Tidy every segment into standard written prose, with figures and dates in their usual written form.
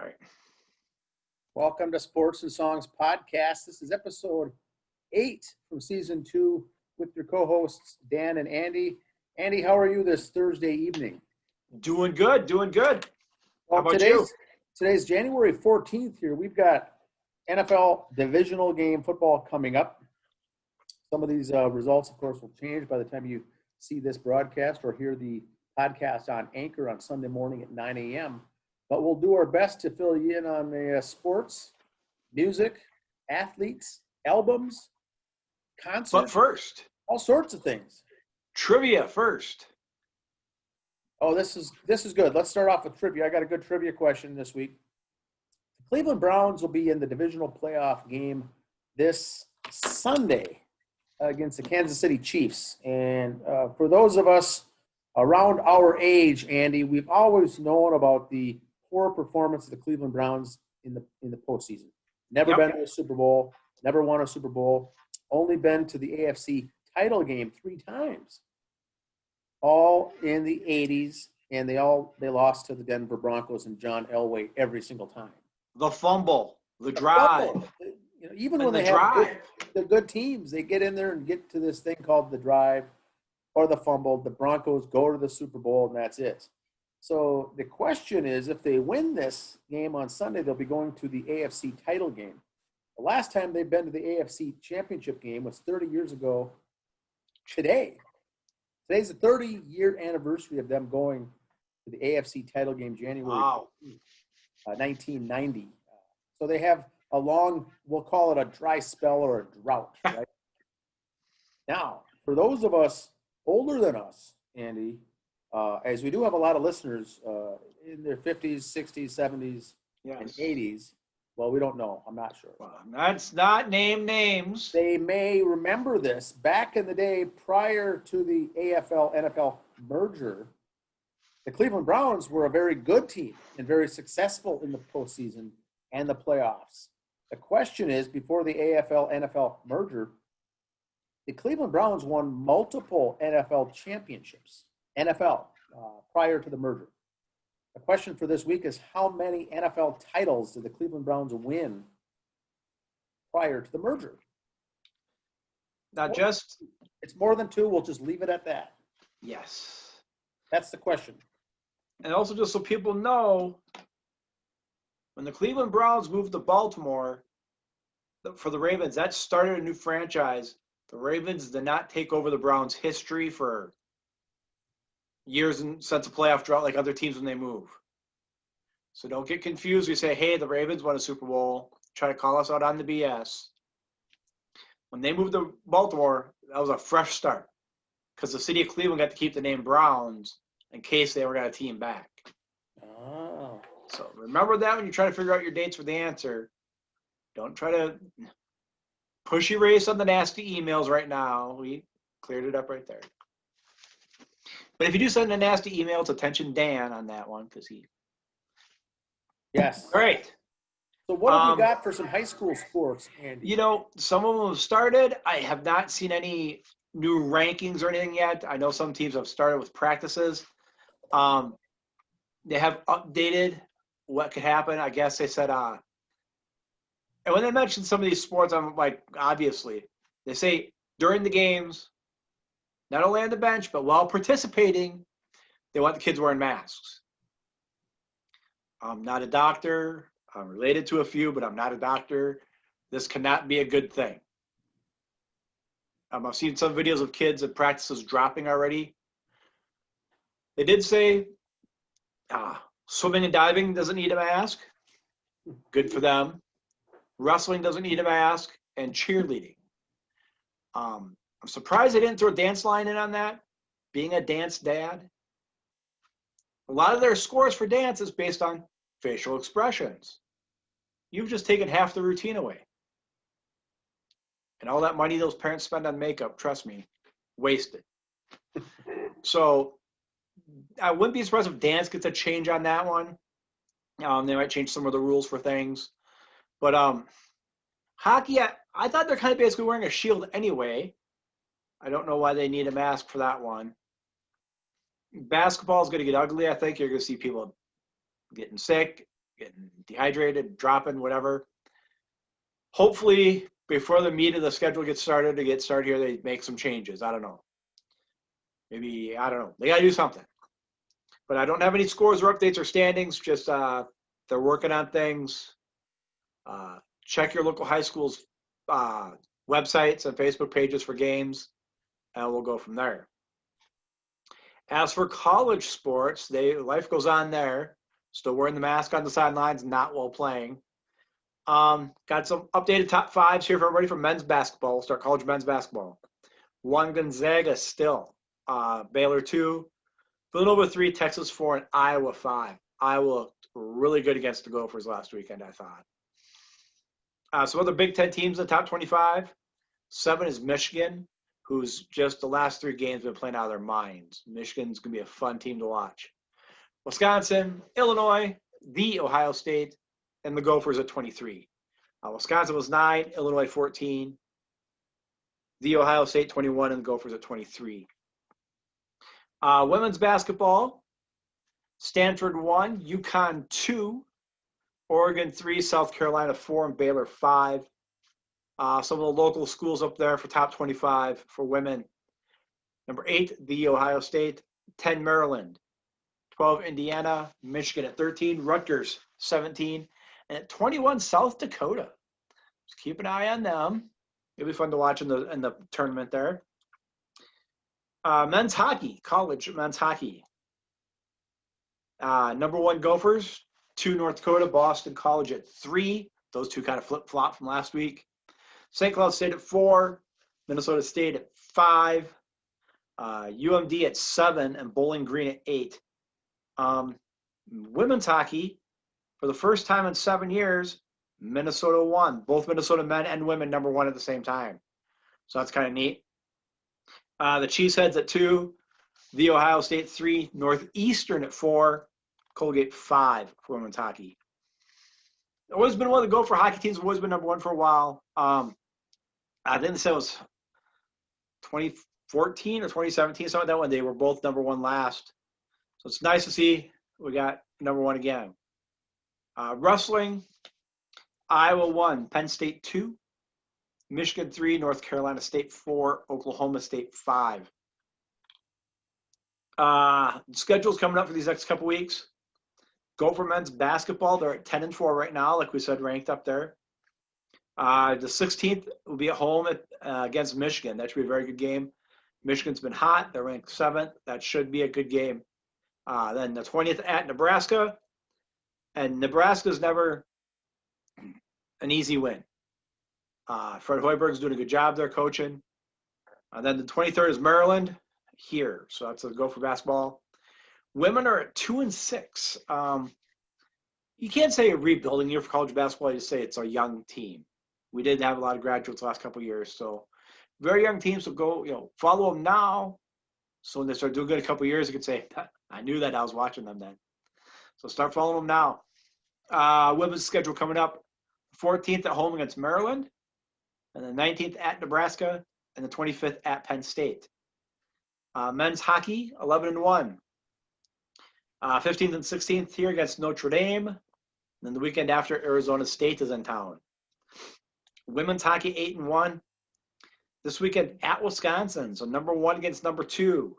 All right. Welcome to Sports and Songs Podcast. This is episode 8 from season 2 with your co-hosts Dan and Andy. Andy, how are you this Thursday evening? Doing good. Well, How about you? Today's January 14th here. We've got NFL Divisional game football coming up. Some of these results, of course, will change by the time you see this broadcast or hear the podcast on Anchor on Sunday morning at 9 a.m. But we'll do our best to fill you in on the sports, music, athletes, albums, concerts. But first, all sorts of things. trivia first. Oh, this is good. Let's start off with trivia. I got a good trivia question this week. The Cleveland Browns will be in the divisional playoff game this Sunday against the Kansas City Chiefs. And for those of us around our age, Andy, we've always known about the poor performance of the Cleveland Browns in the postseason. Never been to a Super Bowl, never won a Super Bowl, only been to the AFC title game 3 times. All in the 80s, and they lost to the Denver Broncos and John Elway every single time. The fumble, the drive. You know, even when they have the good teams, they get in there and get to this thing called the drive or the fumble. The Broncos go to the Super Bowl, and that's it. So the question is, if they win this game on Sunday, they'll be going to the AFC title game. The last time they've been to the AFC championship game was 30 years ago today. Today's the 30-year anniversary of them going to the AFC title game, January 1990. So they have a long, we'll call it a dry spell or a drought, right? Now, for those of us older than us, Andy, as we do have a lot of listeners in their 50s, 60s, 70s, and 80s. Well, we don't know. I'm not sure. Well, let's not name names. They may remember this. Back in the day, prior to the AFL-NFL merger, the Cleveland Browns were a very good team and very successful in the postseason and the playoffs. The question is, before the AFL-NFL merger, the Cleveland Browns won multiple NFL championships, prior to the merger. The question for this week is, how many NFL titles did the Cleveland Browns win prior to the merger? It's more than 2. We'll just leave it at that. Yes. That's the question. And also, just so people know, when the Cleveland Browns moved to Baltimore for the Ravens, that started a new franchise. The Ravens did not take over the Browns' history for years and since a playoff drought like other teams when they move. So don't get confused. We say, hey, the Ravens won a Super Bowl. Try to call us out on the BS. When they moved to Baltimore, that was a fresh start because the city of Cleveland got to keep the name Browns in case they ever got a team back. Oh. So remember that when you try to figure out your dates for the answer. Don't try to push erase on the nasty emails right now. We cleared it up right there. But if you do send a nasty email, it's attention Dan on that one because he. Yes. Great. So what have you got for some high school sports, Andy? You know, some of them have started. I have not seen any new rankings or anything yet. I know some teams have started with practices. They have updated what could happen. I guess they said, and when they mention some of these sports, I'm like, obviously, they say during the games, not only on the bench, but while participating, they want the kids wearing masks. I'm not a doctor. I'm related to a few, but I'm not a doctor. This cannot be a good thing. I've seen some videos of kids at practices dropping already. They did say swimming and diving doesn't need a mask. Good for them. Wrestling doesn't need a mask, and cheerleading. I'm surprised they didn't throw a dance line in on that, being a dance dad. A lot of their scores for dance is based on facial expressions. You've just taken half the routine away. And all that money those parents spend on makeup, trust me, wasted. So I wouldn't be surprised if dance gets a change on that one. They might change some of the rules for things. But hockey, I thought they're kind of basically wearing a shield anyway. I don't know why they need a mask for that one. Basketball is going to get ugly, I think. You're going to see people getting sick. getting dehydrated, dropping, whatever. Hopefully, before the meat of the schedule gets started, here, they make some changes. I don't know. Maybe, I don't know. They got to do something. But I don't have any scores or updates or standings. Just they're working on things. Check your local high school's websites and Facebook pages for games, and we'll go from there. As for college sports, life goes on there. Still wearing the mask on the sidelines, not while playing. Got some updated top fives here for everybody for men's basketball. We'll start college men's basketball. 1, Gonzaga still. Baylor 2. Villanova 3, Texas 4, and Iowa 5. Iowa looked really good against the Gophers last weekend, I thought. Some other Big Ten teams in the top 25. 7 is Michigan, who's just the last 3 games been playing out of their minds. Michigan's going to be a fun team to watch. Wisconsin, Illinois, the Ohio State, and the Gophers at 23. Wisconsin was 9, Illinois 14, the Ohio State 21, and the Gophers at 23. Women's basketball, Stanford 1, UConn 2, Oregon 3, South Carolina 4, and Baylor 5. Some of the local schools up there for top 25 for women. Number 8, the Ohio State, 10, Maryland, 12, Indiana, Michigan at 13, Rutgers 17, and at 21, South Dakota. Just keep an eye on them. It'll be fun to watch in the tournament there. Men's hockey, college men's hockey. Number 1, Gophers, 2, North Dakota, Boston College at 3. Those two kind of flip-flop from last week. St. Cloud State at 4, Minnesota State at 5, UMD at 7, and Bowling Green at 8. Women's hockey, for the first time in 7 years, Minnesota won. Both Minnesota men and women number 1 at the same time. So that's kind of neat. The Cheeseheads at 2, the Ohio State 3, Northeastern at 4, Colgate 5 for women's hockey. Always been one of the Gopher hockey teams. Always been number 1 for a while. I think they said it was 2014 or 2017, something like that, when they were both number 1 last. So it's nice to see we got number 1 again. Wrestling, Iowa 1, Penn State 2, Michigan 3, North Carolina State 4, Oklahoma State 5. Schedule's coming up for these next couple weeks. Gopher men's basketball, they're at 10-4 right now, like we said, ranked up there. The 16th will be at home against Michigan. That should be a very good game. Michigan's been hot. They're ranked 7th. That should be a good game. Then the 20th at Nebraska. And Nebraska's never an easy win. Fred Hoiberg's doing a good job there coaching. Then the 23rd is Maryland here. So that's a Gopher basketball. Women are at 2-6. You can't say a rebuilding year for college basketball. You just say it's a young team. We did have a lot of graduates the last couple of years. So very young teams will go, follow them now. So when they start doing good a couple of years, you can say, I knew that. I was watching them then. So start following them now. Women's schedule coming up. 14th at home against Maryland. And the 19th at Nebraska. And the 25th at Penn State. Men's hockey, 11-1. 15th and 16th here against Notre Dame. And then the weekend after, Arizona State is in town. Women's hockey, 8-1. This weekend at Wisconsin. So number 1 against number 2.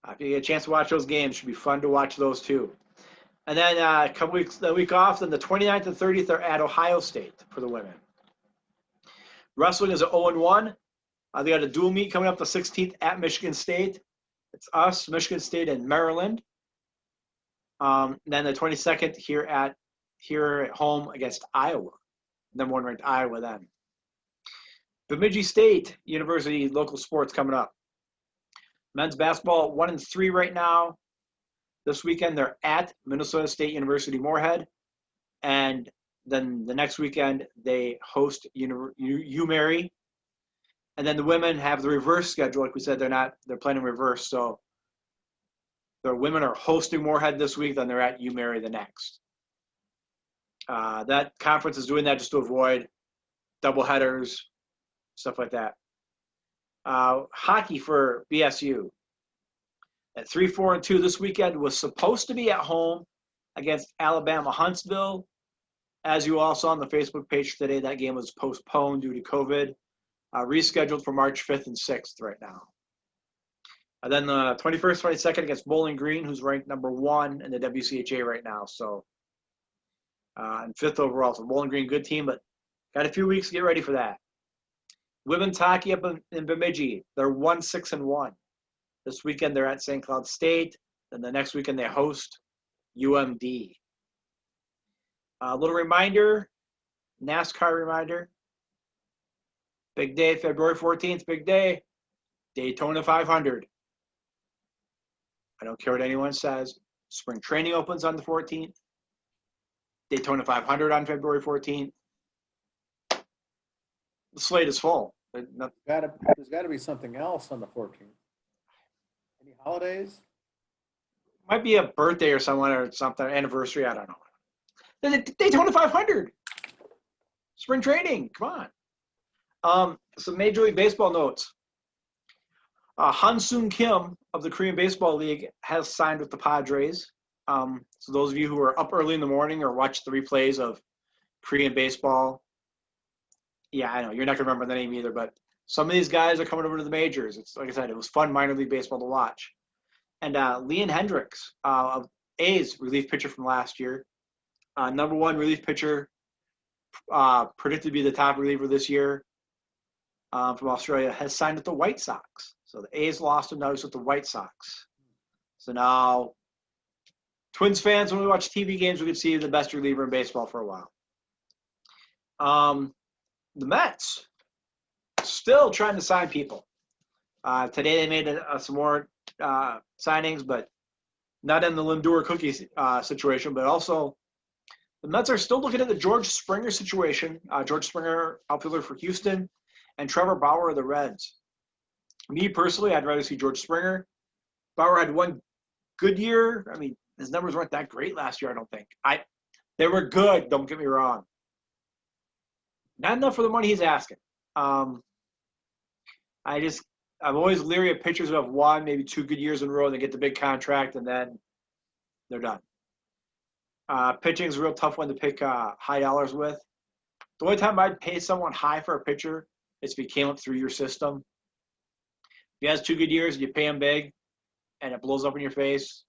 If you get a chance to watch those games, it should be fun to watch those too. And then a couple weeks, the week off, then the 29th and 30th are at Ohio State for the women. Wrestling is at 0-1. They got a dual meet coming up the 16th at Michigan State. It's us, Michigan State, and Maryland. Then the 22nd here at home against Iowa. Number 1 ranked Iowa then. Bemidji State University local sports coming up. Men's basketball 1-3 right now. This weekend they're at Minnesota State University Moorhead, and then the next weekend they host UMary. And then the women have the reverse schedule, like we said. They're playing in reverse. So the women are hosting Moorhead this week, then they're at UMary the next. That conference is doing that just to avoid double headers, stuff like that. Hockey for BSU at 3-4-2 this weekend was supposed to be at home against Alabama Huntsville. As you all saw on the Facebook page today, that game was postponed due to COVID, rescheduled for March 5th and 6th right now. And then the 21st, 22nd against Bowling Green, who's ranked number 1 in the WCHA right now. So, and 5th overall. So Bowling Green, good team, but got a few weeks to get ready for that. Women's hockey up in Bemidji, they're 1-6-1. This weekend they're at St. Cloud State. Then the next weekend they host UMD. A little reminder, NASCAR reminder. Big day, February 14th, big day. Daytona 500. I don't care what anyone says. Spring training opens on the 14th. Daytona 500 on February 14th. The slate is full. There's got to be something else on the 14th. Any holidays? Might be a birthday or someone or something, anniversary, I don't know. Daytona 500. Spring training, come on. Some Major League Baseball notes. Han-Soon Kim of the Korean Baseball League has signed with the Padres. So those of you who are up early in the morning or watch the replays of Korean baseball, yeah, I know, you're not going to remember the name either, but some of these guys are coming over to the majors. It's like I said, it was fun minor league baseball to watch. And Leon Hendricks of A's relief pitcher from last year, number 1 relief pitcher, predicted to be the top reliever this year from Australia, has signed with the White Sox. So the A's lost him, now he's with the White Sox. So now, Twins fans, when we watch TV games, we can see the best reliever in baseball for a while. The Mets, still trying to sign people. Today they made some more signings, but not in the Lindor cookie situation, but also the Mets are still looking at the George Springer situation. George Springer, outfielder for Houston, and Trevor Bauer of the Reds. Me personally, I'd rather see George Springer. Bauer had one good year. I mean, his numbers weren't that great last year, I don't think. They were good, don't get me wrong. Not enough for the money he's asking. I'm always leery of pitchers who have 1, maybe 2 good years in a row and they get the big contract and then they're done. Pitching is a real tough one to pick high dollars with. The only time I'd pay someone high for a pitcher is if he came up through your system. If he has 2 good years and you pay him big and it blows up in your face,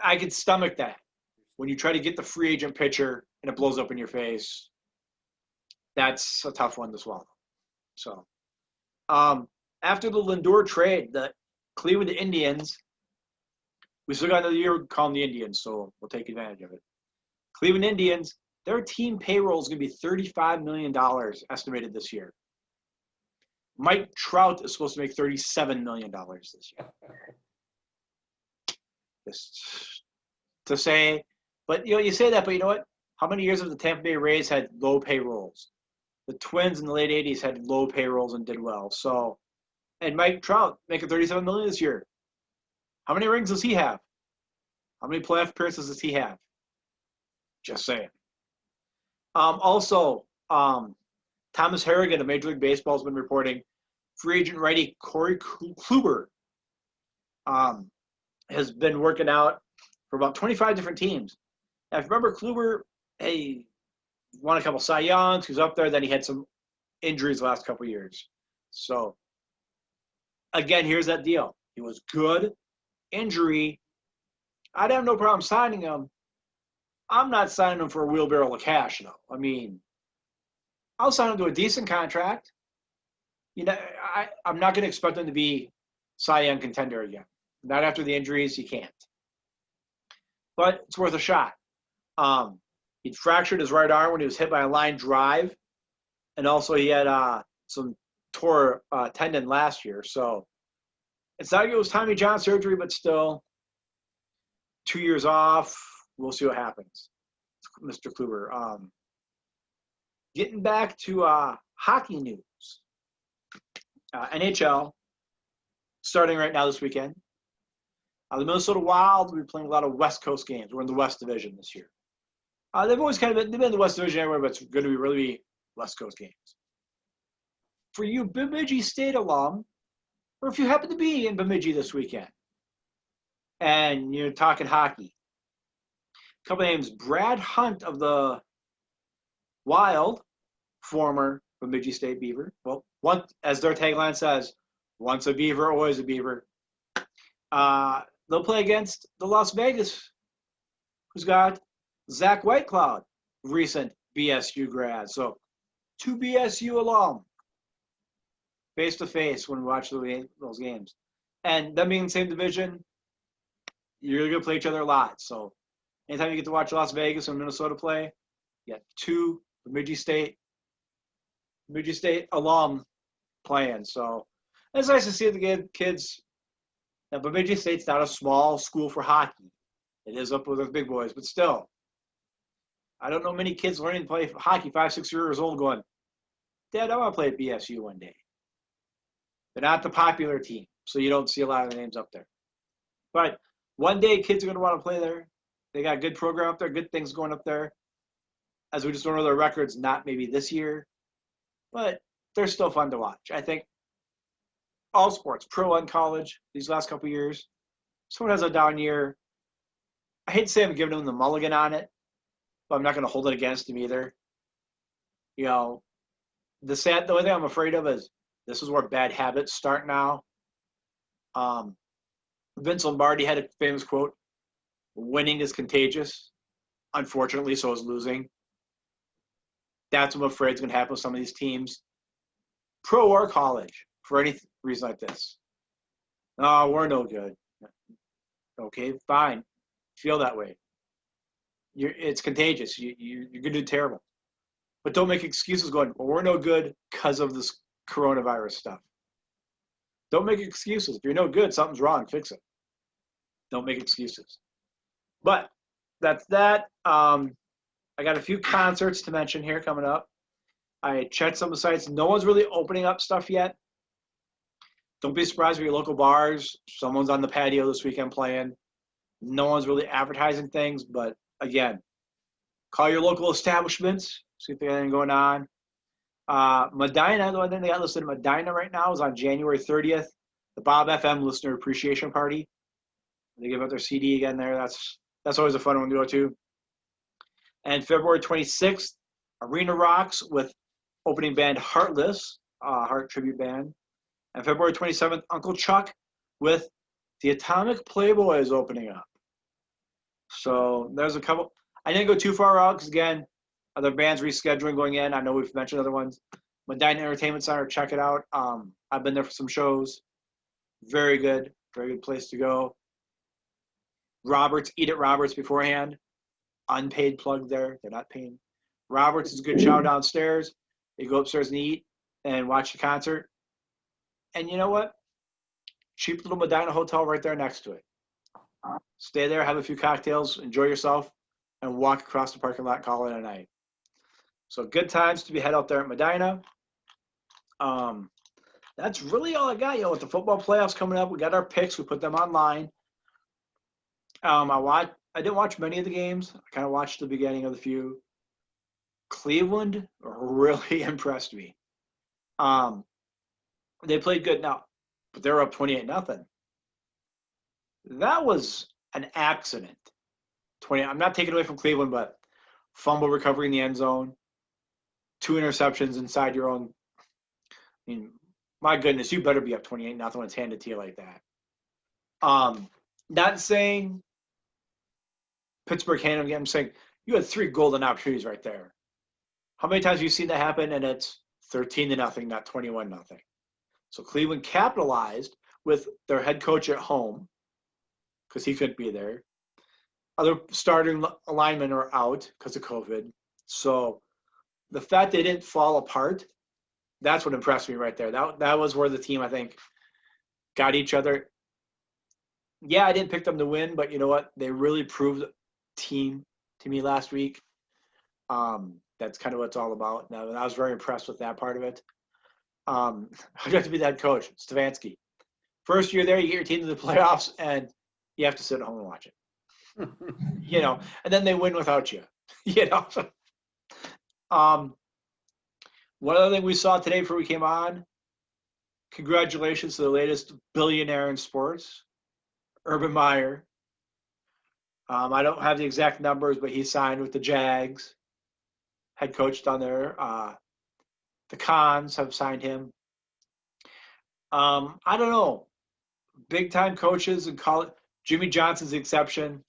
I could stomach that. When you try to get the free agent pitcher and it blows up in your face, that's a tough one to swallow. So, after the Lindor trade, the Cleveland Indians, we still got another year calling the Indians, so we'll take advantage of it. Cleveland Indians, their team payroll is going to be $35 million estimated this year. Mike Trout is supposed to make $37 million this year. Just to say, but you say that, but you know what? How many years have the Tampa Bay Rays had low payrolls? The Twins in the late 80s had low payrolls and did well. So, and Mike Trout making $37 million this year. How many rings does he have? How many playoff appearances does he have? Just saying. Also, Thomas Harrigan of Major League Baseball has been reporting free agent righty Corey Kluber has been working out for about 25 different teams. Now, if you remember, Kluber, he won a couple Cy Youngs, he was up there, then he had some injuries the last couple years. So, again, here's that deal. He was good, injury. I'd have no problem signing him. I'm not signing him for a wheelbarrow of cash, though. I mean, I'll sign him to a decent contract. You know, I'm not going to expect him to be Cy Young contender again. Not after the injuries, he can't. But it's worth a shot. He fractured his right arm when he was hit by a line drive. And also he had some tore tendon last year. So it's not like it was Tommy John surgery, but still 2 years off. We'll see what happens. Mr. Kluber. Getting back to hockey news. NHL starting right now this weekend. The Minnesota Wild will be playing a lot of West Coast games. We're in the West Division this year. They've always kind of been in the West Division everywhere, but it's going to be really West Coast games. For you Bemidji State alum, or if you happen to be in Bemidji this weekend, And you're talking hockey. A couple names: Brad Hunt of the Wild, former Bemidji State Beaver. Well, one, as their tagline says, once a Beaver, always a Beaver. They'll play against the Las Vegas, who's got Zach Whitecloud, recent BSU grad. So 2 BSU alum, face to face when we watch those games. And them being in the same division, you're going to play each other a lot. So anytime you get to watch Las Vegas and Minnesota play, you got 2 Bemidji State alum playing. So it's nice to see the kids. Now, Bemidji State's not a small school for hockey. It is up with the big boys, but still, I don't know many kids learning to play hockey 5, 6 years old going, Dad, I want to play at BSU one day. They're not the popular team, so you don't see a lot of the names up there. But one day, kids are going to want to play there. They got a good program up there, good things going up there. As we just don't know their records, not maybe this year, but they're still fun to watch. I think all sports, pro and college, these last couple of years, someone has a down year. I hate to say I'm giving them the mulligan on it, but I'm not going to hold it against them either. You know, the only thing I'm afraid of is this is where bad habits start now. Vince Lombardi had a famous quote, winning is contagious. Unfortunately, so is losing. That's what I'm afraid is going to happen with some of these teams, pro or college, for any reason like this. Oh, we're no good. Okay, fine. Feel that way. It's contagious. You're going to do terrible. But don't make excuses going, well, we're no good because of this coronavirus stuff. Don't make excuses. If you're no good, something's wrong. Fix it. Don't make excuses. But that's that. I got a few concerts to mention here coming up. I checked some of the sites. No one's really opening up stuff yet. Don't be surprised with your local bars. Someone's on the patio this weekend playing. No one's really advertising things, but again, call your local establishments, see if they got anything going on. Medina, the only thing they got listed in Medina right now is on January 30th, the Bob FM Listener Appreciation Party. They give out their CD again there. That's always a fun one to go to. And February 26th, Arena Rocks with opening band Heartless, Heart Tribute Band. And February 27th, Uncle Chuck with the Atomic Playboys opening up. So there's a couple. I didn't go too far out because, again, other bands rescheduling going in. I know we've mentioned other ones. Medina Entertainment Center, check it out. I've been there for some shows. Very good place to go. Roberts, eat at Roberts beforehand. Unpaid plug there. They're not paying. Roberts is a good chow downstairs. You go upstairs and eat and watch the concert. And you know what? Cheap little Medina hotel right there next to it. Stay there, have a few cocktails, enjoy yourself, and walk across the parking lot and call it a night. So good times to be head out there at Medina. That's really all I got. With the football playoffs coming up, we got our picks. We put them online. I didn't watch many of the games. I kind of watched the beginning of the few. Cleveland really impressed me. They played good now, but they were up 28-0. That was an accident. I'm not taking away from Cleveland, but fumble recovery in the end zone, 2 interceptions inside your own. I mean, my goodness, you better be up 28-0 when it's handed to you like that. Not saying Pittsburgh handed them. I'm saying you had 3 golden opportunities right there. How many times have you seen that happen and it's 13-0, not 21-0? So Cleveland capitalized with their head coach at home because he couldn't be there. Other starting linemen are out because of COVID. So the fact they didn't fall apart, that's what impressed me right there. That was where the team, I think, got each other. Yeah, I didn't pick them to win, but you know what? They really proved team to me last week. That's kind of what it's all about. Now, I was very impressed with that part of it. I got to be that coach, Stefanski. First year there, you get your team to the playoffs, and you have to sit at home and watch it. And then they win without you. One other thing we saw today before we came on, congratulations to the latest billionaire in sports, Urban Meyer, I don't have the exact numbers, but he signed with the Jags. Head coach down there. The Cons have signed him. I don't know. Big time coaches in college. Jimmy Johnson's the exception.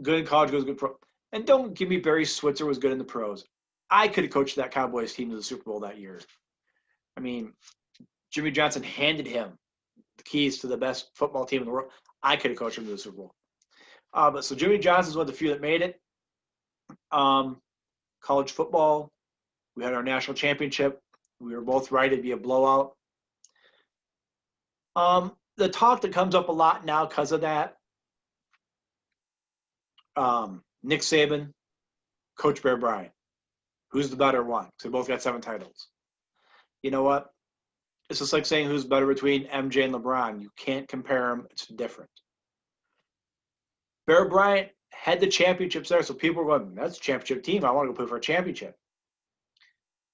Good in college, goes good pro. And don't give me Barry Switzer was good in the pros. I could have coached that Cowboys team to the Super Bowl that year. I mean, Jimmy Johnson handed him the keys to the best football team in the world. I could have coached him to the Super Bowl. But so Jimmy Johnson's one of the few that made it. College football, we had our national championship. We were both right. It'd be a blowout. The talk that comes up a lot now because of that, Nick Saban, Coach Bear Bryant. Who's the better one? Because they both got 7 titles. You know what? It's just like saying who's better between MJ and LeBron. You can't compare them. It's different. Bear Bryant had the championships there, so people were going, that's a championship team. I want to go play for a championship.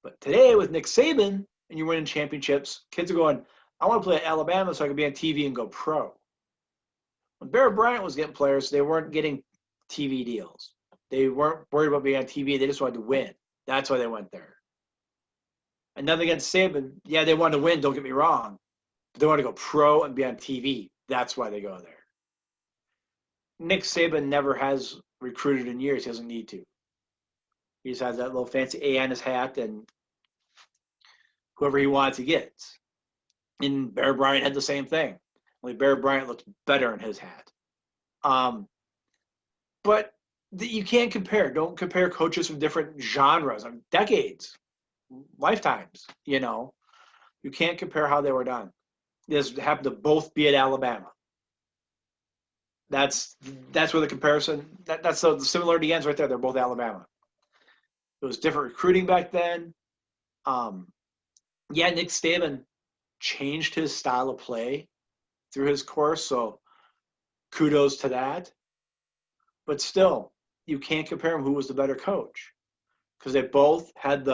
But today with Nick Saban and you're winning championships, kids are going, I want to play at Alabama so I can be on TV and go pro. When Bear Bryant was getting players, they weren't getting TV deals. They weren't worried about being on TV. They just wanted to win. That's why they went there. And nothing against Saban. Yeah, they wanted to win, don't get me wrong. But they want to go pro and be on TV. That's why they go there. Nick Saban never has recruited in years. He doesn't need to. He just has that little fancy A on his hat and whoever he wants, he gets. And Bear Bryant had the same thing. Only Bear Bryant looked better in his hat. But you can't compare. Don't compare coaches from different genres. I mean, decades, lifetimes, you know. You can't compare how they were done. This happened to both be at Alabama. That's where the comparison, that's the similarity ends right there. They're both Alabama. It was different recruiting back then. Yeah, Nick Saban changed his style of play through his course, so kudos to that. But still, you can't compare them who was the better coach because they both had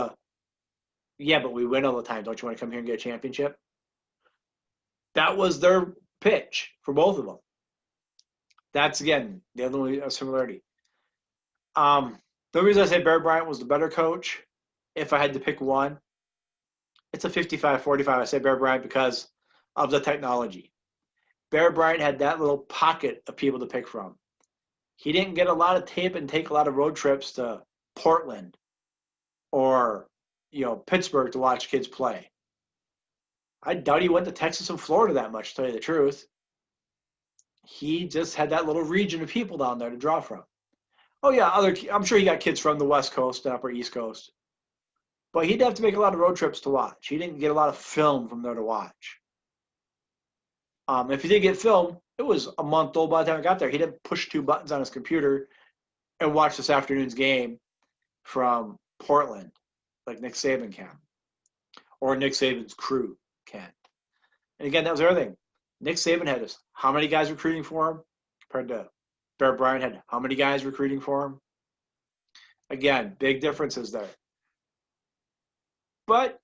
yeah, but we win all the time. Don't you want to come here and get a championship? That was their pitch for both of them. That's, again, the other similarity. The reason I say Bear Bryant was the better coach, if I had to pick one, it's a 55-45. I say Bear Bryant because of the technology. Bear Bryant had that little pocket of people to pick from. He didn't get a lot of tape and take a lot of road trips to Portland or, Pittsburgh to watch kids play. I doubt he went to Texas and Florida that much, to tell you the truth. He just had that little region of people down there to draw from. Oh, yeah, I'm sure he got kids from the West Coast and Upper East Coast. But he'd have to make a lot of road trips to watch. He didn't get a lot of film from there to watch. If he did get film, it was a month old by the time I got there. He didn't push 2 buttons on his computer and watch this afternoon's game from Portland like Nick Saban can. Or Nick Saban's crew can. And again, that was the other thing. Nick Saban had how many guys recruiting for him compared to Bear Bryant had how many guys recruiting for him? Again, big differences there. But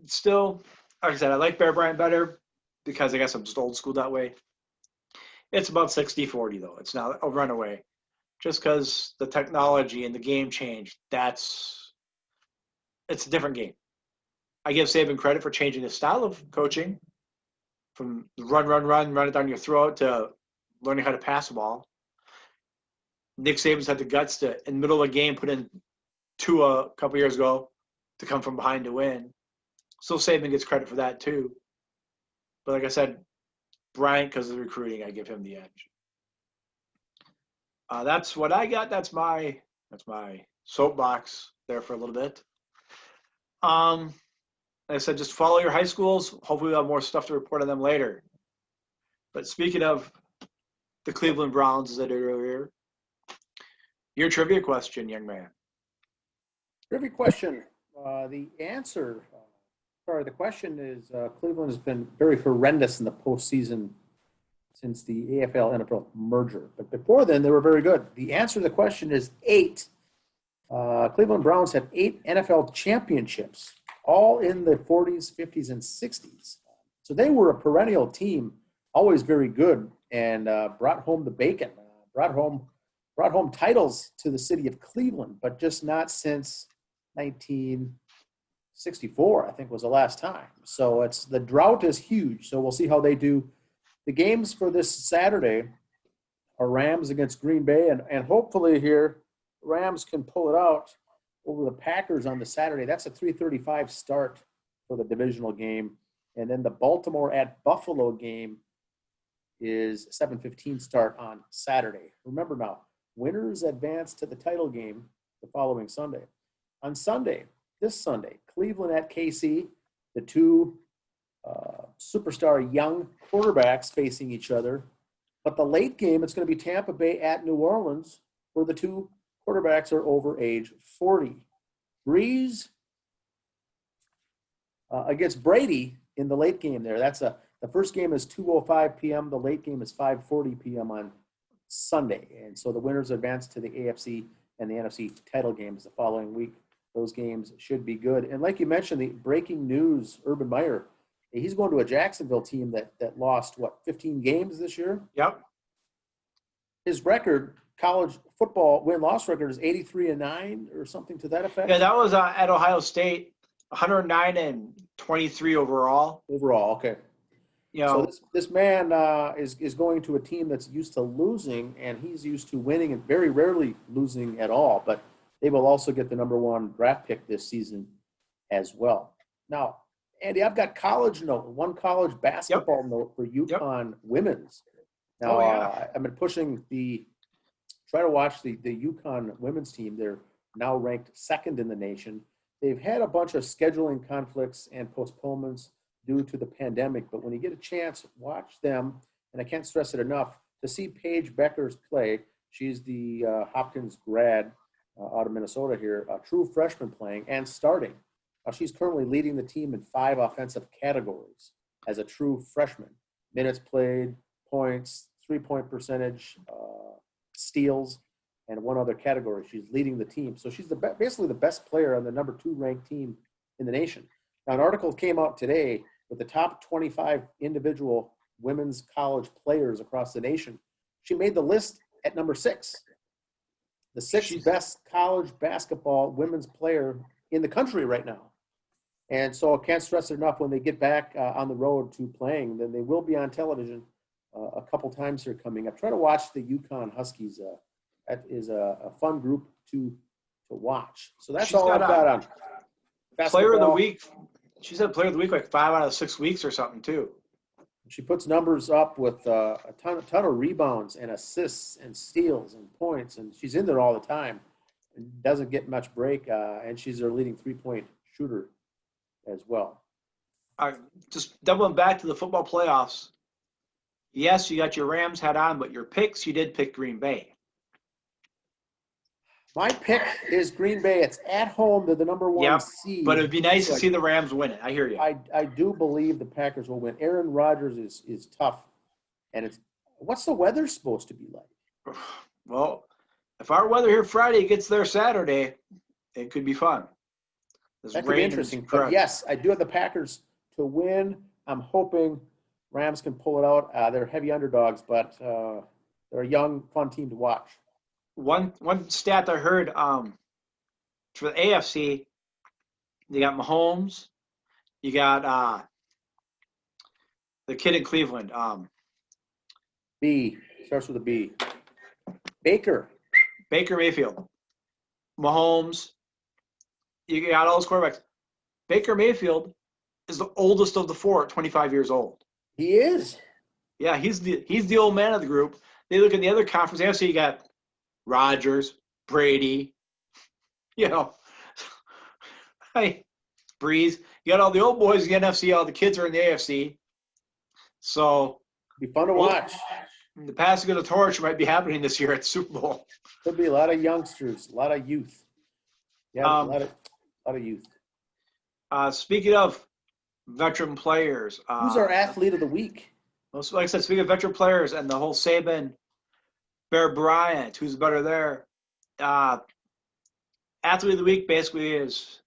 still, like I said, I like Bear Bryant better because I guess I'm just old school that way. It's about 60-40, though. It's not a runaway. Just because the technology and the game changed, it's a different game. I give Saban credit for changing his style of coaching from run it down your throat to learning how to pass the ball. Nick Saban's had the guts to, in the middle of a game, put in 2 a couple years ago to come from behind to win. So Saban gets credit for that too. But like I said, Bryant, because of the recruiting, I give him the edge. That's what I got. That's my soapbox there for a little bit. Like I said, just follow your high schools. Hopefully we'll have more stuff to report on them later. But speaking of the Cleveland Browns, as I did earlier, your trivia question, young man. Trivia question. The question is Cleveland has been very horrendous in the postseason since the AFL-NFL merger. But before then, they were very good. The answer to the question is 8. Cleveland Browns have 8 NFL championships, all in the 40s, 50s, and 60s. So they were a perennial team, always very good. and brought home the bacon, brought home titles to the city of Cleveland, but just not since 1964, I think was the last time. So the drought is huge. So we'll see how they do. The games for this Saturday are Rams against Green Bay, and hopefully here Rams can pull it out over the Packers on the Saturday. That's a 3:35 start for the divisional game. And then the Baltimore at Buffalo game is 7:15 start on Saturday. Remember now, winners advance to the title game the following Sunday. On Sunday, this Sunday, Cleveland at KC, the two superstar young quarterbacks facing each other. But the late game, it's going to be Tampa Bay at New Orleans, where the two quarterbacks are over age 40. Breeze against Brady in the late game there. The first game is 2:05 p.m. The late game is 5:40 p.m. on Sunday. And so the winners advance to the AFC and the NFC title games the following week. Those games should be good. And like you mentioned, the breaking news, Urban Meyer, he's going to a Jacksonville team that lost, 15 games this year? Yep. His record, college football win-loss record, is 83-9 or something to that effect? Yeah, that was at Ohio State, 109-23 overall. Overall, okay. So this man is going to a team that's used to losing, and he's used to winning and very rarely losing at all. But they will also get the number one draft pick this season as well. Now, Andy, I've got one college basketball note for UConn women's. Now, I've been pushing try to watch the UConn women's team. They're now ranked second in the nation. They've had a bunch of scheduling conflicts and postponements due to the pandemic, but when you get a chance, watch them. And I can't stress it enough, to see Paige Beckers play. She's the Hopkins grad out of Minnesota here, a true freshman playing and starting. She's currently leading the team in 5 offensive categories as a true freshman. Minutes played, points, 3-point percentage, steals, and one other category. She's leading the team. So she's basically the best player on the number 2 ranked team in the nation. Now, an article came out today with the top 25 individual women's college players across the nation. She made the list at number 6, the 6th best college basketball women's player in the country right now. And so I can't stress it enough, when they get back on the road to playing, then they will be on television a couple times here coming up. Try to watch the UConn Huskies. That is a fun group to watch. So that's all I've got on basketball. Player of the week. She said player of the week like 5 out of 6 weeks or something too. She puts numbers up with a ton of rebounds and assists and steals and points, and she's in there all the time and doesn't get much break, and she's their leading 3-point shooter as well. All right, just doubling back to the football playoffs. Yes, you got your Rams hat on, but your picks, you did pick Green Bay. My pick is Green Bay. It's at home. They're the number 1 seed. But it'd be nice to see the Rams win it. I hear you. I do believe the Packers will win. Aaron Rodgers is tough. And what's the weather supposed to be like? Well, if our weather here Friday gets there Saturday, it could be fun. That could be interesting. But yes, I do have the Packers to win. I'm hoping Rams can pull it out. They're heavy underdogs, but they're a young, fun team to watch. One stat I heard for the AFC, you got Mahomes, you got the kid in Cleveland. B, starts with a B. Baker Mayfield. Mahomes, you got all those quarterbacks. Baker Mayfield is the oldest of the 4 at 25 years old. He is. Yeah, he's the old man of the group. They look at the other conference. AFC, you got Rodgers, Brady, hey, Breeze. You got all the old boys in the NFC, all the kids are in the AFC. So be fun to watch. The passing of the torch might be happening this year at the Super Bowl. Could be a lot of youngsters, a lot of youth. Yeah, a lot of youth. Speaking of veteran players. Who's our athlete of the week? Well, like I said, speaking of veteran players and the whole Saban, Bear Bryant, who's better there. Athlete of the week basically is,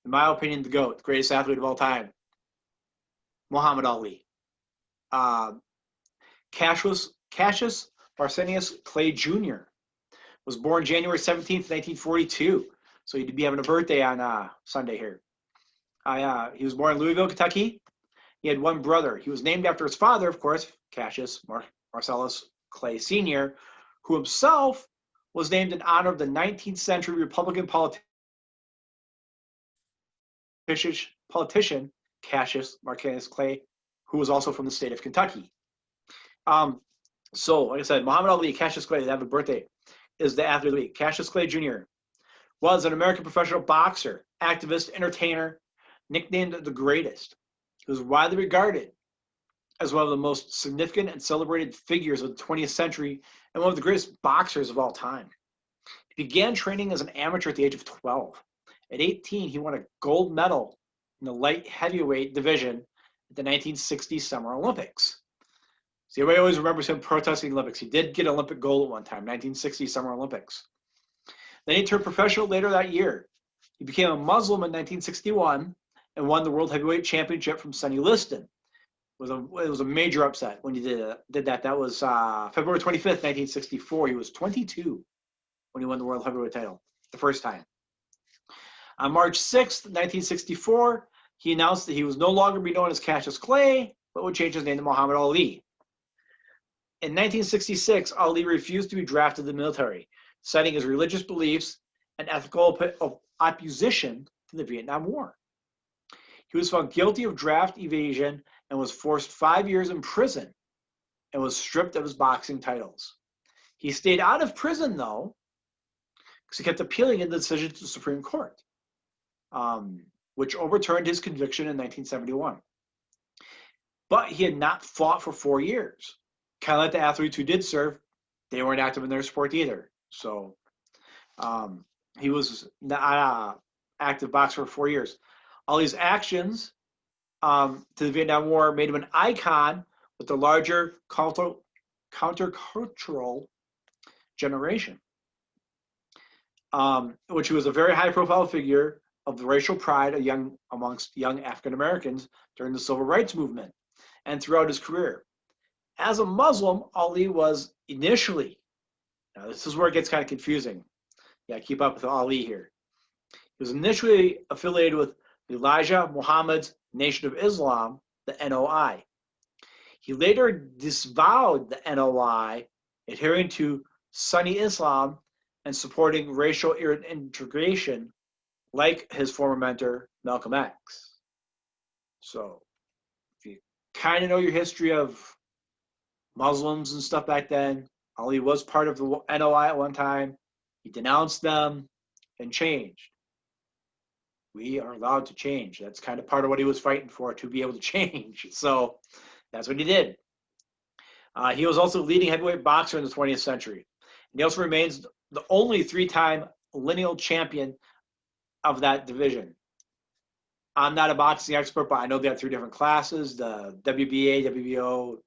in my opinion, the GOAT, the greatest athlete of all time, Muhammad Ali. Cassius Marcellus Clay Jr. was born January 17th, 1942. So he'd be having a birthday on Sunday here. He was born in Louisville, Kentucky. He had one brother. He was named after his father, of course, Cassius Marcellus Clay Sr., who himself was named in honor of the 19th century Republican politician Cassius Marcellus Clay, who was also from the state of Kentucky. So, like I said, Muhammad Ali, Cassius Clay, they have a birthday, is the athlete of the week. Cassius Clay Jr. was an American professional boxer, activist, entertainer, nicknamed the Greatest. He was widely regarded as one of the most significant and celebrated figures of the 20th century and one of the greatest boxers of all time. He began training as an amateur at the age of 12. At 18, he won a gold medal in the light heavyweight division at the 1960 Summer Olympics. See, everybody always remembers him protesting the Olympics. He did get Olympic gold at one time, 1960 Summer Olympics. Then he turned professional later that year. He became a Muslim in 1961 and won the World Heavyweight Championship from Sonny Liston. It was a major upset when he did that. That was February 25th, 1964. He was 22 when he won the World Heavyweight title the first time. On March 6th, 1964, he announced that he was no longer be known as Cassius Clay, but would change his name to Muhammad Ali. In 1966, Ali refused to be drafted in the military, citing his religious beliefs and ethical opposition to the Vietnam War. He was found guilty of draft evasion and was forced 5 years in prison and was stripped of his boxing titles. He stayed out of prison, though, because he kept appealing the decision to the Supreme Court, which overturned his conviction in 1971. But he had not fought for 4 years. Kind of like the athletes who did serve, they weren't active in their sport either. So he was not an active boxer for 4 years. All these actions to the Vietnam War made him an icon with the larger countercultural generation, which he was a very high-profile figure of the racial pride amongst young African Americans during the Civil Rights Movement and throughout his career. As a Muslim, Ali was initially, now this is where it gets kind of confusing. Yeah, keep up with Ali here. He was initially affiliated with Elijah Muhammad's Nation of Islam, the NOI. He later disavowed the NOI, adhering to Sunni Islam and supporting racial integration like his former mentor, Malcolm X. So if you kind of know your history of Muslims and stuff back then, Ali was part of the NOI at one time. He denounced them and changed. We are allowed to change. That's kind of part of what he was fighting for, to be able to change. So that's what he did. He was also a leading heavyweight boxer in the 20th century. And he also remains the only 3-time lineal champion of that division. I'm not a boxing expert, but I know they have 3 different classes, the WBA, WBO.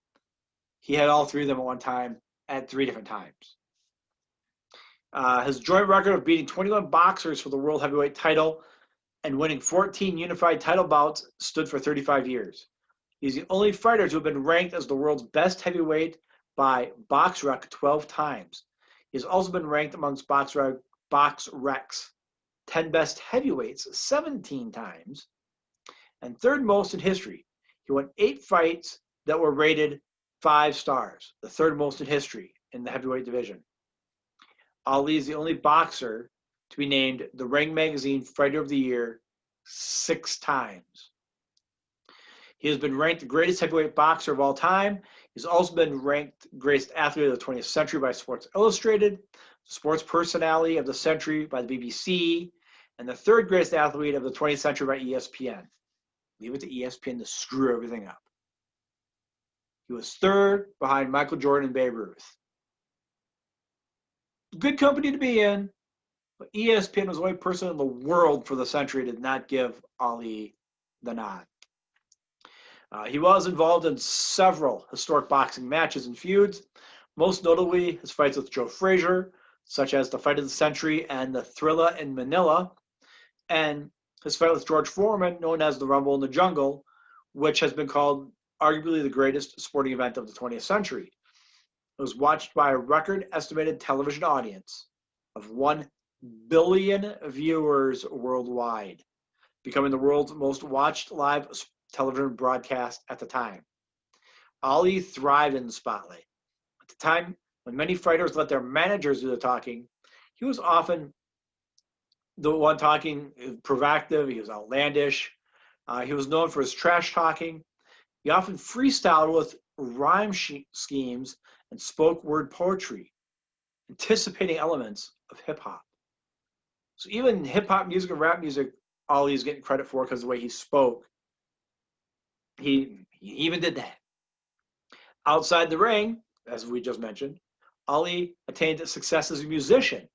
He had all 3 of them at one time at 3 different times. His joint record of beating 21 boxers for the world heavyweight title and winning 14 unified title bouts stood for 35 years. He's the only fighter to have been ranked as the world's best heavyweight by BoxRec 12 times. He's also been ranked amongst BoxRec's 10 best heavyweights 17 times, and third most in history. He won 8 fights that were rated 5 stars, the third most in history in the heavyweight division. Ali is the only boxer to be named the Ring Magazine Fighter of the Year 6 times. He has been ranked the greatest heavyweight boxer of all time. He's also been ranked greatest athlete of the 20th century by Sports Illustrated, sports personality of the century by the BBC, and the 3rd greatest athlete of the 20th century by ESPN. Leave it to ESPN to screw everything up. He was 3rd behind Michael Jordan and Babe Ruth. Good company to be in, but ESPN was the only person in the world for the century to not give Ali the nod. He was involved in several historic boxing matches and feuds, most notably his fights with Joe Frazier, such as the Fight of the Century and the Thrilla in Manila, and his fight with George Foreman, known as the Rumble in the Jungle, which has been called arguably the greatest sporting event of the 20th century. It was watched by a record estimated television audience of 1 billion viewers worldwide, becoming the world's most watched live television broadcast at the time. Ali thrived in the spotlight. At the time, when many fighters let their managers do the talking, he was often the one talking, provocative, he was outlandish. He was known for his trash talking. He often freestyled with rhyme schemes and spoke word poetry, anticipating elements of hip hop. So even hip hop music and rap music, Ali's getting credit for because of the way he spoke. He even did that. Outside the ring, as we just mentioned, Ali attained success as a musician,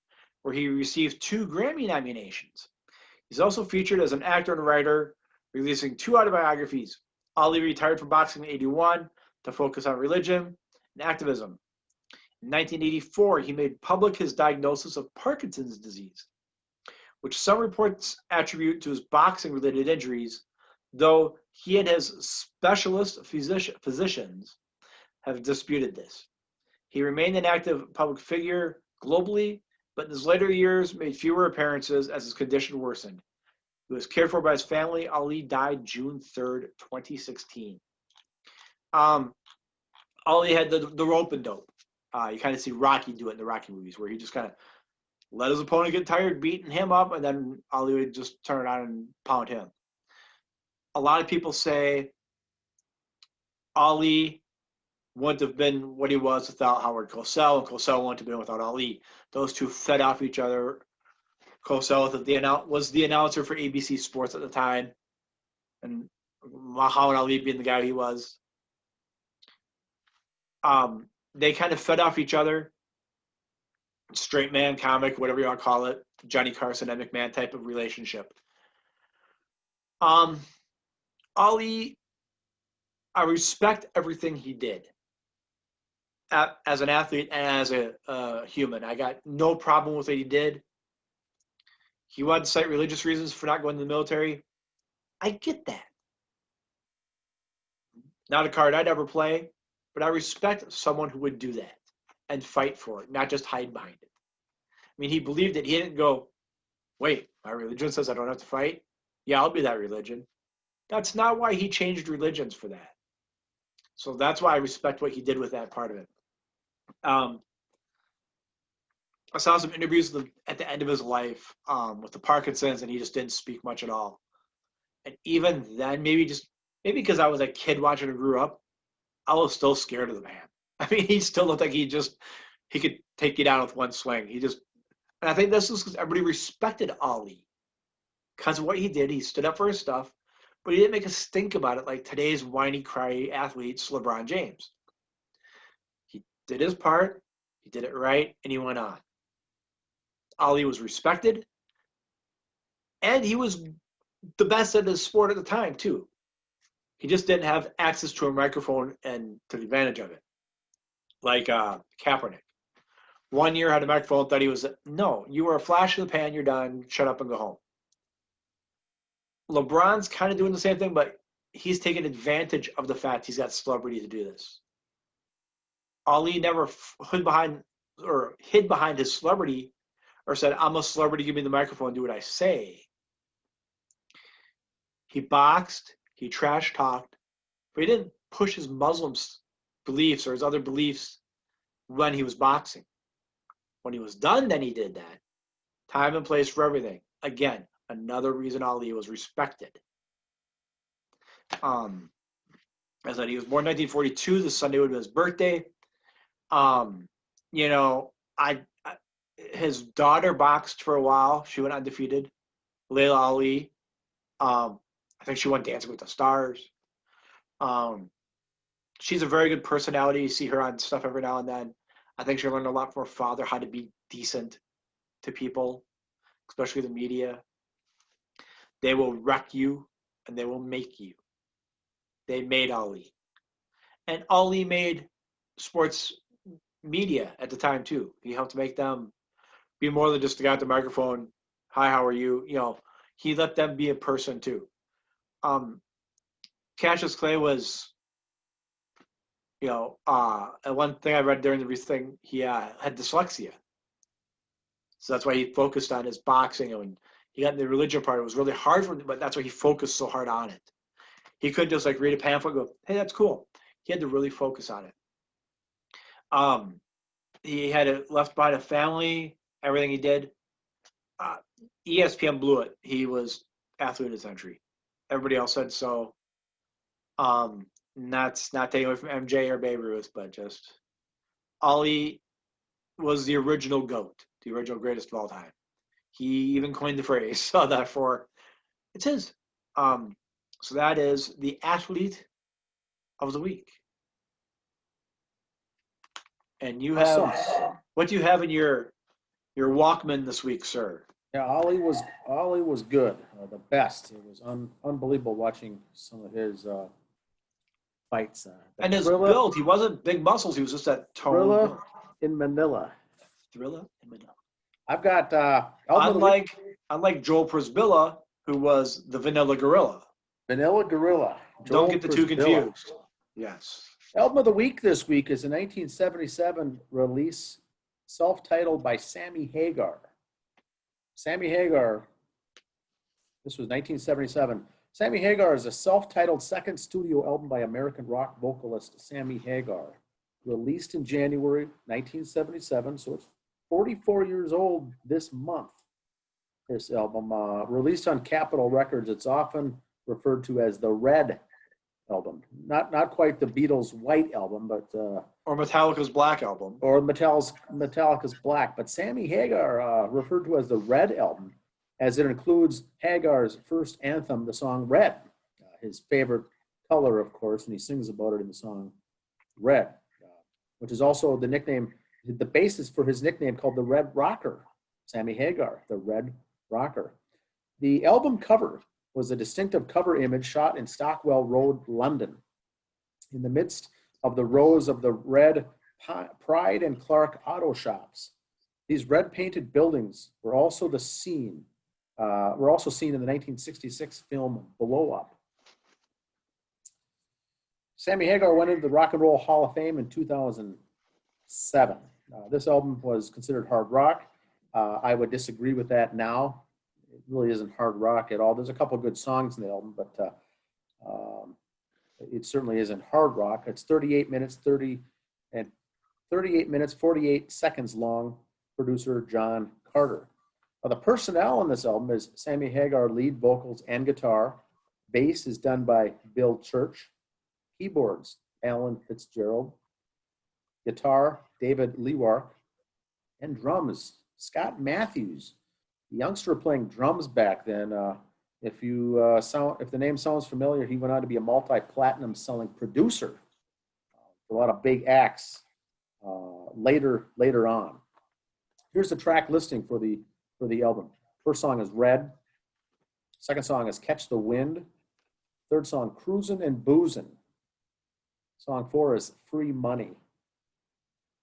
where he received 2 Grammy nominations. He's also featured as an actor and writer, releasing 2 autobiographies. Ali retired from boxing in '81 to focus on religion and activism. In 1984, he made public his diagnosis of Parkinson's disease, which some reports attribute to his boxing-related injuries, though he and his specialist physicians have disputed this. He remained an active public figure globally, but in his later years made fewer appearances as his condition worsened. He was cared for by his family. Ali died June 3rd, 2016. Ali had the rope and dope. You kind of see Rocky do it in the Rocky movies, where he just kind of let his opponent get tired, beating him up, and then Ali would just turn it on and pound him. A lot of people say Ali wouldn't have been what he was without Howard Cosell, and Cosell wouldn't have been without Ali. Those two fed off each other. Cosell was the announcer for ABC Sports at the time, and Muhammad Ali being the guy he was. They kind of fed off each other. Straight man, comic, whatever you want to call it, Johnny Carson, Ed McMahon type of relationship. Ali, I respect everything he did as an athlete and as a human. I got no problem with what he did. He wanted to cite religious reasons for not going to the military. I get that. Not a card I'd ever play, but I respect someone who would do that and fight for it, not just hide behind it. I mean, he believed it. He didn't go, wait, my religion says I don't have to fight? Yeah, I'll be that religion. That's not why he changed religions for that. So that's why I respect what he did with that part of it. I saw some interviews at the end of his life with the Parkinson's, and he just didn't speak much at all. And even then, maybe because I was a kid watching and grew up, I was still scared of the man. I mean, he still looked like he could take you down with one swing. And I think this is because everybody respected Ali. Because of what he did, he stood up for his stuff, but he didn't make a stink about it like today's whiny, cry athletes, LeBron James. He did his part, he did it right, and he went on. Ali was respected, and he was the best at his sport at the time, too. He just didn't have access to a microphone and took advantage of it. Like Kaepernick. 1 year had a microphone, thought he was, no, you were a flash in the pan, you're done, shut up and go home. LeBron's kind of doing the same thing, but he's taking advantage of the fact he's got celebrity to do this. Ali never hid behind his celebrity or said, I'm a celebrity, give me the microphone, do what I say. He boxed, he trash talked, but he didn't push his Muslim beliefs or his other beliefs when he was boxing. When he was done, then he did that. Time and place for everything. Again, another reason Ali was respected. As I said, he was born in 1942. The Sunday would be his birthday. His daughter boxed for a while. She went undefeated. Layla Ali. I think she won Dancing with the Stars. She's a very good personality. You see her on stuff every now and then. I think she learned a lot from her father how to be decent to people, especially the media. They will wreck you and they will make you. They made Ali. And Ali made sports media at the time too. He helped make them be more than just the guy at the microphone. Hi, how are you? He let them be a person too. Cassius Clay was And one thing I read during the thing, he had dyslexia. So that's why he focused on his boxing. And when he got in the religion part, it was really hard for him, but that's why he focused so hard on it. He couldn't just like read a pamphlet and go, hey, that's cool. He had to really focus on it. He had left behind a family, everything he did. Uh, ESPN blew it. He was athlete of the century. Everybody else said so. That's not taking away from MJ or Babe Ruth, but just Ali was the original GOAT, the original greatest of all time. He even coined the phrase, so therefore it's his. So that is the athlete of the week. And you have Awesome. what do you have in your Walkman this week, sir? Yeah, Ollie was good, the best. It was unbelievable watching some of his fights. The And his Thrilla, build, he wasn't big muscles. He was just that toned build. Thrilla in Manila. Thrilla in Manila. I've got album of the week. Unlike Joel Prisbilla, who was the Vanilla Gorilla. Vanilla Gorilla. Don't get the two confused. Yes. Album of the week this week is a 1977 release, self-titled by Sammy Hagar. Sammy Hagar, this was 1977. Sammy Hagar is a self-titled second studio album by American rock vocalist Sammy Hagar, released in January 1977, so it's 44 years old this month. This album, released on Capitol Records, it's often referred to as the Red album. Not quite the Beatles' White album, but or Metallica's Black album. Or Metallica's Black. But Sammy Hagar referred to as the Red album, as it includes Hagar's first anthem, the song Red, his favorite color, of course, and he sings about it in the song Red, which is also the nickname, the basis for his nickname called the Red Rocker, Sammy Hagar, the Red Rocker. The album cover was a distinctive cover image shot in Stockwell Road, London, in the midst of the rows of the red Pride and Clark auto shops. These red painted buildings were also seen in the 1966 film Blow Up. Sammy Hagar went into the Rock and Roll Hall of Fame in 2007. This album was considered hard rock. I would disagree with that now. It really isn't hard rock at all. There's a couple of good songs in the album, but it certainly isn't hard rock. It's 38 minutes 48 seconds long. Producer John Carter. The personnel on this album is Sammy Hagar, lead vocals and guitar. Bass is done by Bill Church. Keyboards, Alan Fitzgerald. Guitar, David Lewark. And drums, Scott Matthews. The youngster playing drums back then. If the name sounds familiar, he went on to be a multi-platinum selling producer. A lot of big acts later on. Here's the track listing for the album. First song is Red. Second song is Catch the Wind. Third song, Cruisin' and Boozin'. Song 4 is Free Money.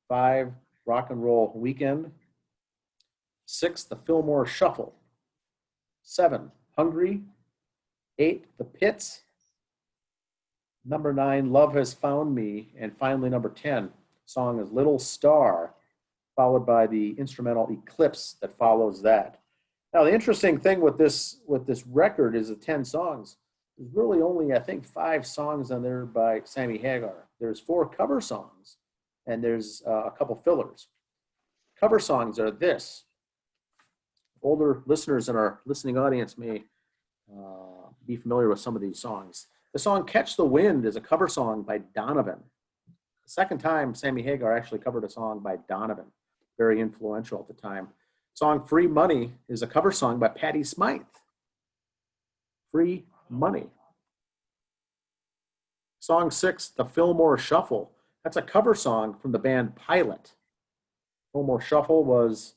5, Rock and Roll Weekend. 6, The Fillmore Shuffle. 7, Hungry. 8, The Pits. Number 9, Love Has Found Me. And finally, number 10, song is Little Star, followed by the instrumental Eclipse that follows that. Now, the interesting thing with this record is the 10 songs. There's really only, I think, 5 songs on there by Sammy Hagar. There's 4 cover songs, and there's a couple fillers. Cover songs are this. Older listeners in our listening audience may be familiar with some of these songs. The song Catch the Wind is a cover song by Donovan. The second time Sammy Hagar actually covered a song by Donovan, very influential at the time. Song Free Money is a cover song by Patti Smythe. Free Money. Song 6, The Fillmore Shuffle. That's a cover song from the band Pilot. Fillmore Shuffle was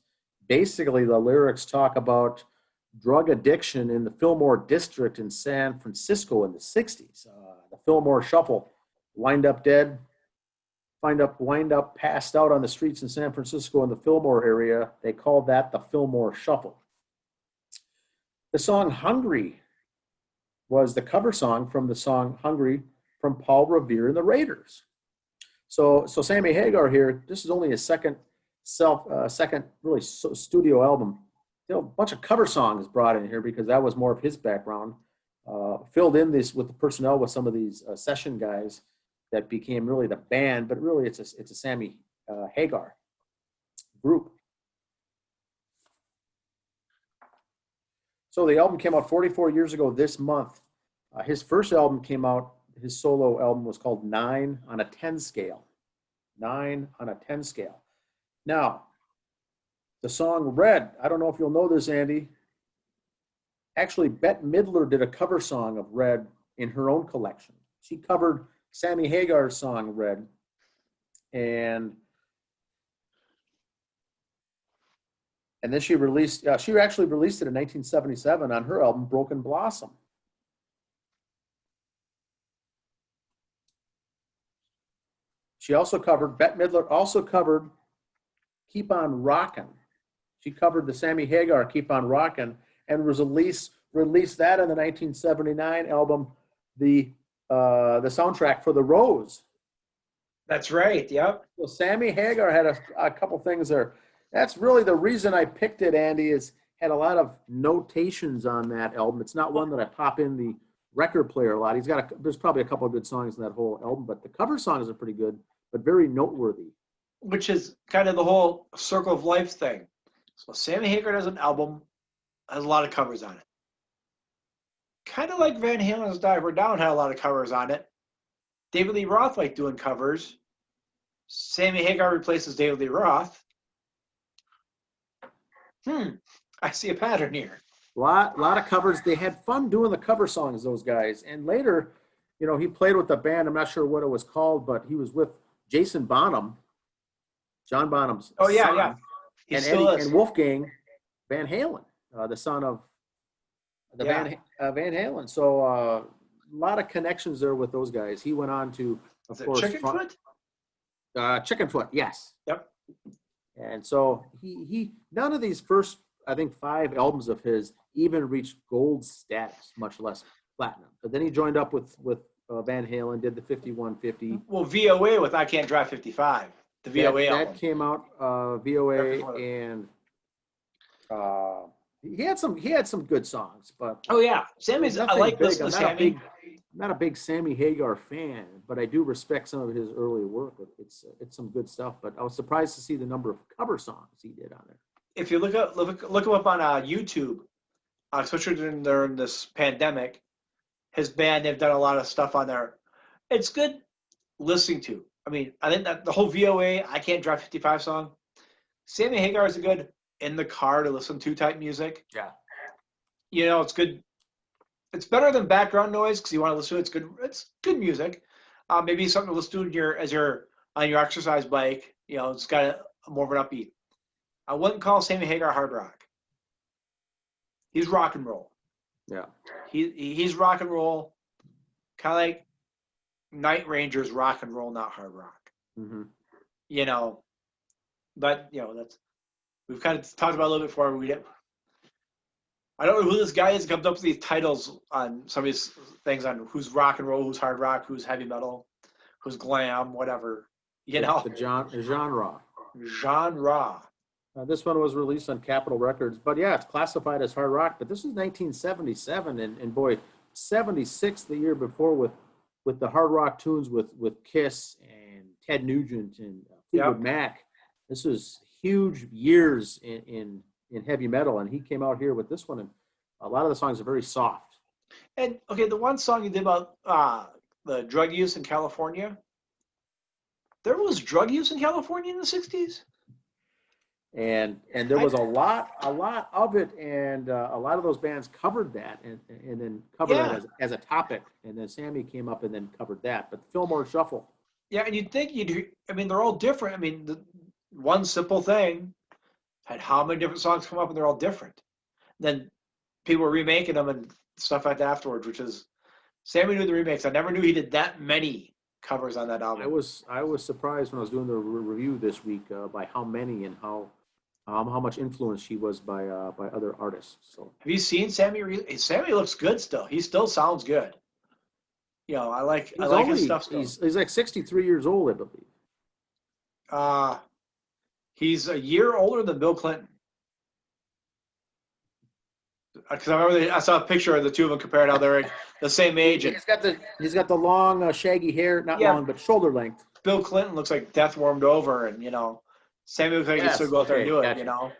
basically the lyrics talk about drug addiction in the Fillmore district in San Francisco in the 60s. The Fillmore Shuffle, wind up dead, wind up passed out on the streets in San Francisco in the Fillmore area. They called that the Fillmore Shuffle. The song Hungry was the cover song from the song Hungry from Paul Revere and the Raiders. So Sammy Hagar here. This is only his second really studio album. A bunch of cover songs brought in here because that was more of his background. Filled in this with the personnel with some of these session guys that became really the band, but really it's a Sammy Hagar group. So the album came out 44 years ago this month. His first album came out, his solo album was called 9 on a 10 scale. 9 on a 10 scale. Now, the song Red, I don't know if you'll know this, Andy. Actually, Bette Midler did a cover song of Red in her own collection. She covered Sammy Hagar's song Red. And then she actually released it in 1977 on her album Broken Blossom. Bette Midler also covered Keep On Rockin'. She covered the Sammy Hagar Keep On Rockin' and released that in the 1979 album, the soundtrack for The Rose. That's right, yep. So Sammy Hagar had a couple things there. That's really the reason I picked it, Andy, is had a lot of notations on that album. It's not one that I pop in the record player a lot. There's probably a couple of good songs in that whole album, but the cover songs are pretty good, but very noteworthy. Which is kind of the whole circle of life thing. So Sammy Hagar does an album, has a lot of covers on it. Kind of like Van Halen's Diver Down had a lot of covers on it. David Lee Roth liked doing covers. Sammy Hagar replaces David Lee Roth. I see a pattern here. Lot of covers. They had fun doing the cover songs, those guys. And later, he played with the band. I'm not sure what it was called, but he was with Jason Bonham, John Bonham's son, yeah. And Wolfgang Van Halen, the son of Van Halen. So a lot of connections there with those guys. He went on to, of course, Chickenfoot? Chickenfoot, yes. Yep. And so he none of these first, I think, 5 albums of his even reached gold status, much less platinum. But then he joined up with Van Halen, did the 5150. Well, VOA with I Can't Drive 55. The VOA album. That came out, VOA, and he had some good songs, but Sammy's. I like listening to Sammy. I'm not a big Sammy Hagar fan, but I do respect some of his early work. It's some good stuff. But I was surprised to see the number of cover songs he did on there. If you look him up on YouTube, especially during this pandemic, his band, they've done a lot of stuff on there. It's good listening to. I mean, I think that the whole VOA I Can't Drive 55 song, Sammy Hagar is a good in the car to listen to type music. Yeah. It's good. It's better than background noise because you want to listen to it. It's good. It's good music. Maybe something to listen to as you're on your exercise bike. It's got more of an upbeat. I wouldn't call Sammy Hagar hard rock. He's rock and roll. Yeah. He's rock and roll, kind of like Night Ranger's rock and roll, not hard rock. Mm-hmm. But that's we've kind of talked about a little bit before. I don't know who this guy is. Comes up with these titles on some of these things on who's rock and roll, who's hard rock, who's heavy metal, who's glam, whatever. The genre. Genre. This one was released on Capitol Records, but yeah, it's classified as hard rock. But this is 1977, and boy, 76 the year before with the hard rock tunes with Kiss and Ted Nugent and Fleetwood Mac. This was huge years in heavy metal, and he came out here with this one, and a lot of the songs are very soft. And okay, the one song you did about the drug use in California, there was drug use in California in the 60s? And there was a lot of it, and a lot of those bands covered that and then covered it as a topic, and then Sammy came up and then covered that. But the Fillmore Shuffle. Yeah, and you'd think they're all different. I mean, the one simple thing had how many different songs come up, and they're all different. Then people were remaking them and stuff like that afterwards, which is Sammy knew the remakes. I never knew he did that many covers on that album. I was surprised when I was doing the review this week by how many and how much influence he was by other artists. So have you seen Sammy? Sammy looks good still. He still sounds good. I like his stuff still. He's like 63 years old, I believe. He's a year older than Bill Clinton. Because I remember I saw a picture of the two of them compared how they're the same age. And He's got the long, shaggy hair, not Yeah. long, but shoulder length. Bill Clinton looks like death warmed over, and Sammy looks like he can still go out there and do it. Gotcha.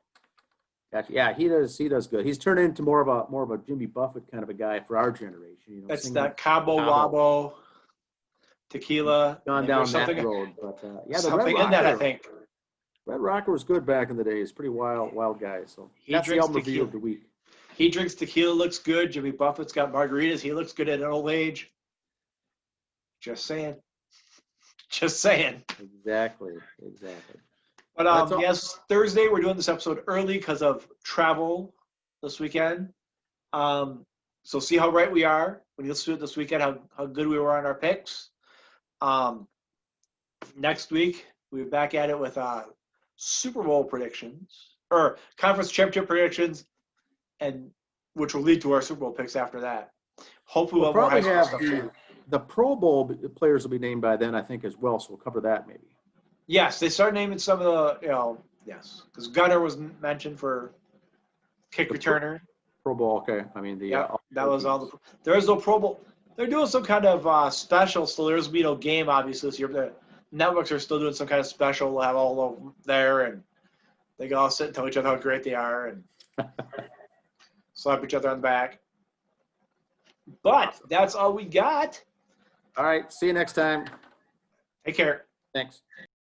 Gotcha. Yeah, he does good. He's turned into more of a Jimmy Buffett kind of a guy for our generation. That's that Cabo Wabo tequila. Gone down that road, but yeah, the something Red Rocker, in that, I think. Red Rocker was good back in the day. He's pretty wild guy. So that's the album review of the week. He drinks tequila, looks good. Jimmy Buffett's got margaritas. He looks good at an old age. Just saying. Just saying. Exactly. But yes, Thursday we're doing this episode early because of travel this weekend. So see how right we are when you listen to it this weekend, how good we were on our picks. Next week we're back at it with Super Bowl predictions or conference championship predictions, and which will lead to our Super Bowl picks after that. Hopefully we'll probably have the Pro Bowl players will be named by then, I think, as well. So we'll cover that maybe. Yes, they started naming some of the, yes, because Gunner was mentioned for kick returner. Pro Bowl, okay. I mean, that was all. There is no Pro Bowl. They're doing some kind of special, so there's be no game obviously this year. But the networks are still doing some kind of special. We'll have all of them there, and they can all sit and tell each other how great they are and slap each other on the back. But that's all we got. All right. See you next time. Take care. Thanks.